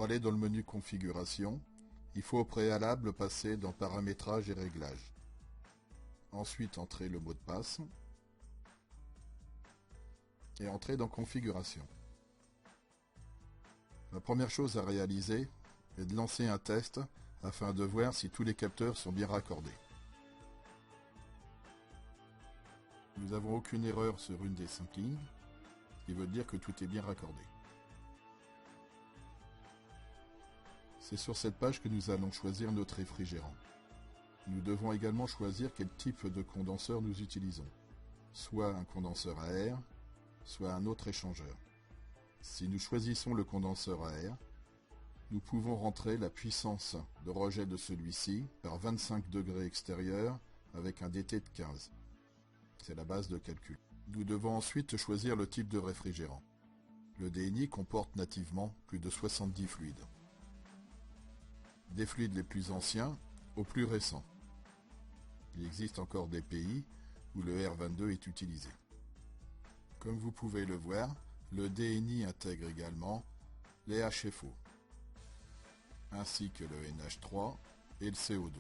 Pour aller dans le menu configuration, il faut au préalable passer dans paramétrage et réglages. Ensuite, entrer le mot de passe et entrer dans configuration. La première chose à réaliser est de lancer un test afin de voir si tous les capteurs sont bien raccordés. Nous n'avons aucune erreur sur une des 5 lignes, ce qui veut dire que tout est bien raccordé. C'est sur cette page que nous allons choisir notre réfrigérant. Nous devons également choisir quel type de condenseur nous utilisons, soit un condenseur à air, soit un autre échangeur. Si nous choisissons le condenseur à air, nous pouvons rentrer la puissance de rejet de celui-ci par 25 degrés extérieurs avec un DT de 15. C'est la base de calcul. Nous devons ensuite choisir le type de réfrigérant. Le DNI comporte nativement plus de 70 fluides. Des fluides les plus anciens aux plus récents. Il existe encore des pays où le R22 est utilisé. Comme vous pouvez le voir, le DNI intègre également les HFO, ainsi que le NH3 et le CO2.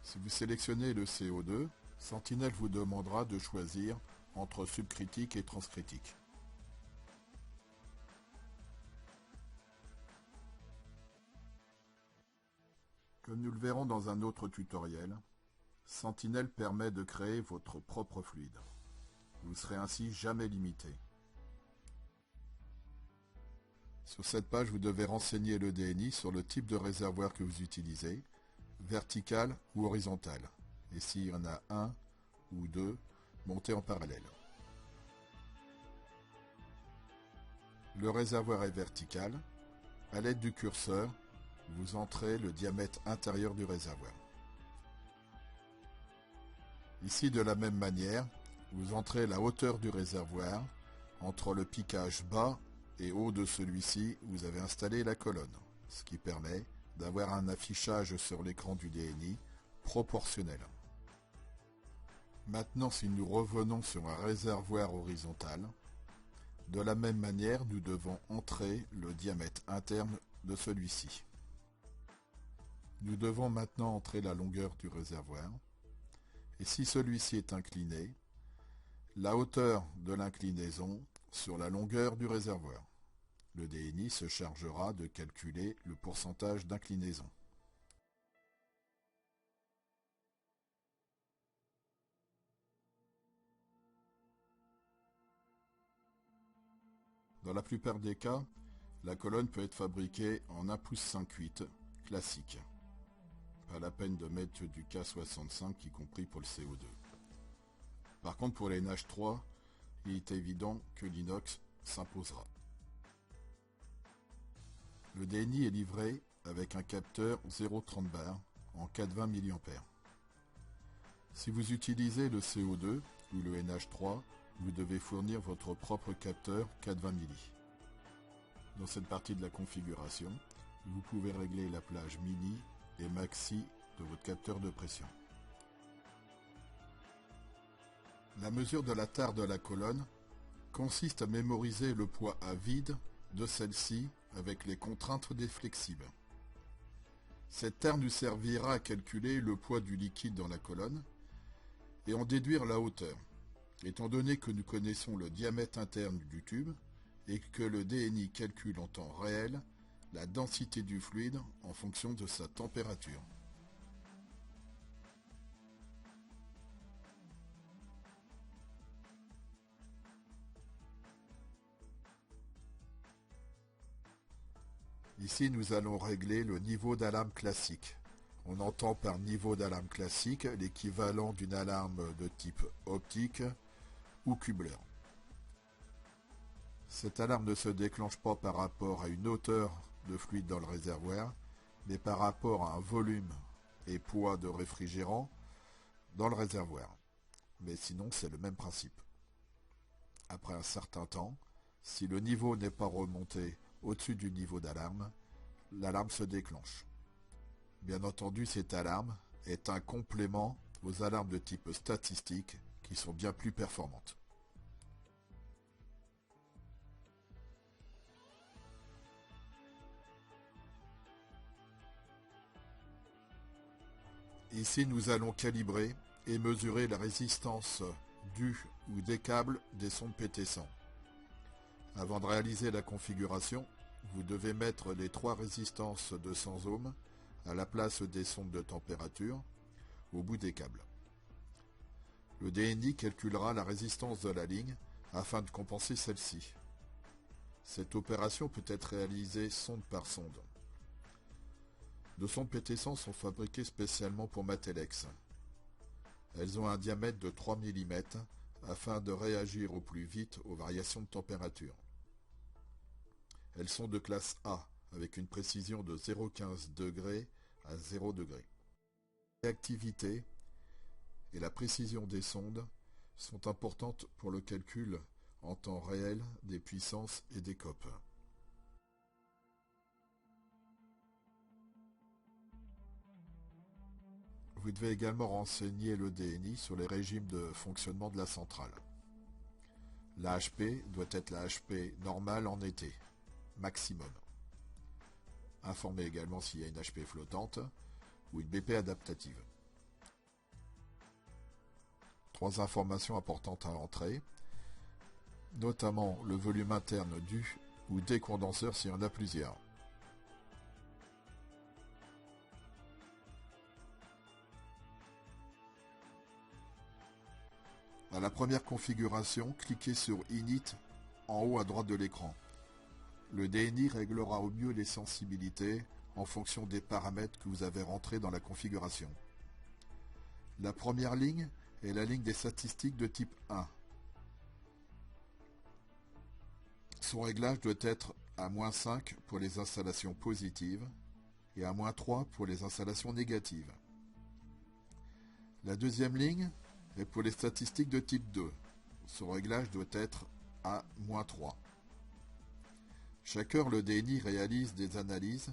Si vous sélectionnez le CO2, Sentinel vous demandera de choisir entre subcritique et transcritique. Comme nous le verrons dans un autre tutoriel, Sentinel permet de créer votre propre fluide. Vous serez ainsi jamais limité. Sur cette page, vous devez renseigner le DNI sur le type de réservoir que vous utilisez, vertical ou horizontal, et s'il y en a un ou deux, montés en parallèle. Le réservoir est vertical. À l'aide du curseur, vous entrez le diamètre intérieur du réservoir. Ici, de la même manière, vous entrez la hauteur du réservoir. Entre le piquage bas et haut de celui-ci, vous avez installé la colonne, ce qui permet d'avoir un affichage sur l'écran du DNI proportionnel. Maintenant, si nous revenons sur un réservoir horizontal, de la même manière, nous devons entrer le diamètre interne de celui-ci. Nous devons maintenant entrer la longueur du réservoir. Et si celui-ci est incliné, la hauteur de l'inclinaison sur la longueur du réservoir. Le DNI se chargera de calculer le pourcentage d'inclinaison. Dans la plupart des cas, la colonne peut être fabriquée en 1 pouce 5/8 classique. Pas la peine de mettre du K65 y compris pour le CO2. Par contre, pour les NH3, il est évident que l'inox s'imposera. Le DNI est livré avec un capteur 0,30 bar en 420 mA. Si vous utilisez le CO2 ou le NH3, vous devez fournir votre propre capteur 420 mA. Dans cette partie de la configuration, vous pouvez régler la plage mini et maxi de votre capteur de pression. La mesure de la tare de la colonne consiste à mémoriser le poids à vide de celle-ci avec les contraintes des flexibles. Cette tare nous servira à calculer le poids du liquide dans la colonne et en déduire la hauteur, étant donné que nous connaissons le diamètre interne du tube et que le DNI calcule en temps réel la densité du fluide en fonction de sa température. Ici, nous allons régler le niveau d'alarme classique. On entend par niveau d'alarme classique l'équivalent d'une alarme de type optique ou Kubler. Cette alarme ne se déclenche pas par rapport à une hauteur de fluide dans le réservoir, mais par rapport à un volume et poids de réfrigérant dans le réservoir. Mais sinon, c'est le même principe. Après un certain temps, si le niveau n'est pas remonté au-dessus du niveau d'alarme, l'alarme se déclenche. Bien entendu, cette alarme est un complément aux alarmes de type statistique qui sont bien plus performantes. Ici, nous allons calibrer et mesurer la résistance du ou des câbles des sondes PT100. Avant de réaliser la configuration, vous devez mettre les 3 résistances de 100 ohms à la place des sondes de température au bout des câbles. Le DNI calculera la résistance de la ligne afin de compenser celle-ci. Cette opération peut être réalisée sonde par sonde. Nos sondes PT100 sont fabriquées spécialement pour Matelex. Elles ont un diamètre de 3 mm afin de réagir au plus vite aux variations de température. Elles sont de classe A avec une précision de 0,15 degrés à 0 degrés. La réactivité et la précision des sondes sont importantes pour le calcul en temps réel des puissances et des COP. Vous devez également renseigner le DNI sur les régimes de fonctionnement de la centrale. La HP doit être la HP normale en été, maximum. Informez également s'il y a une HP flottante ou une BP adaptative. 3 informations importantes à entrer, notamment le volume interne du ou des condenseurs s'il y en a plusieurs. À la première configuration, cliquez sur Init en haut à droite de l'écran. Le DNI réglera au mieux les sensibilités en fonction des paramètres que vous avez rentrés dans la configuration. La première ligne est la ligne des statistiques de type 1. Son réglage doit être à -5 pour les installations positives et à -3 pour les installations négatives. La deuxième ligne est pour les statistiques de type 2. Son réglage doit être à -3. Chaque heure, le DNI réalise des analyses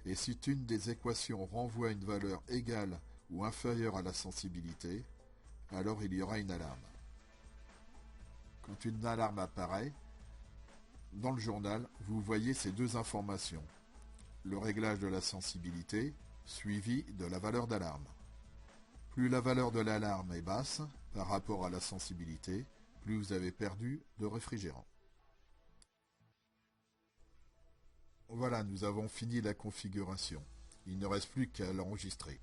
et si une des équations renvoie une valeur égale ou inférieure à la sensibilité, alors il y aura une alarme. Quand une alarme apparaît, dans le journal, vous voyez ces 2 informations. Le réglage de la sensibilité suivi de la valeur d'alarme. Plus la valeur de l'alarme est basse par rapport à la sensibilité, plus vous avez perdu de réfrigérant. Voilà, nous avons fini la configuration. Il ne reste plus qu'à l'enregistrer.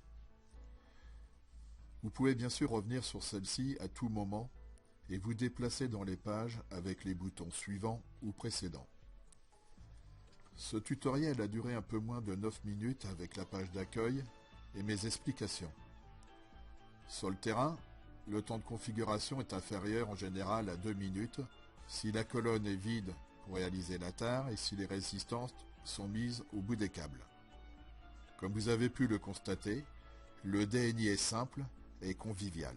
Vous pouvez bien sûr revenir sur celle-ci à tout moment et vous déplacer dans les pages avec les boutons suivants ou précédents. Ce tutoriel a duré un peu moins de 9 minutes avec la page d'accueil et mes explications. Sur le terrain, le temps de configuration est inférieur en général à 2 minutes si la colonne est vide pour réaliser la tare et si les résistances sont mises au bout des câbles. Comme vous avez pu le constater, le DNI est simple et convivial.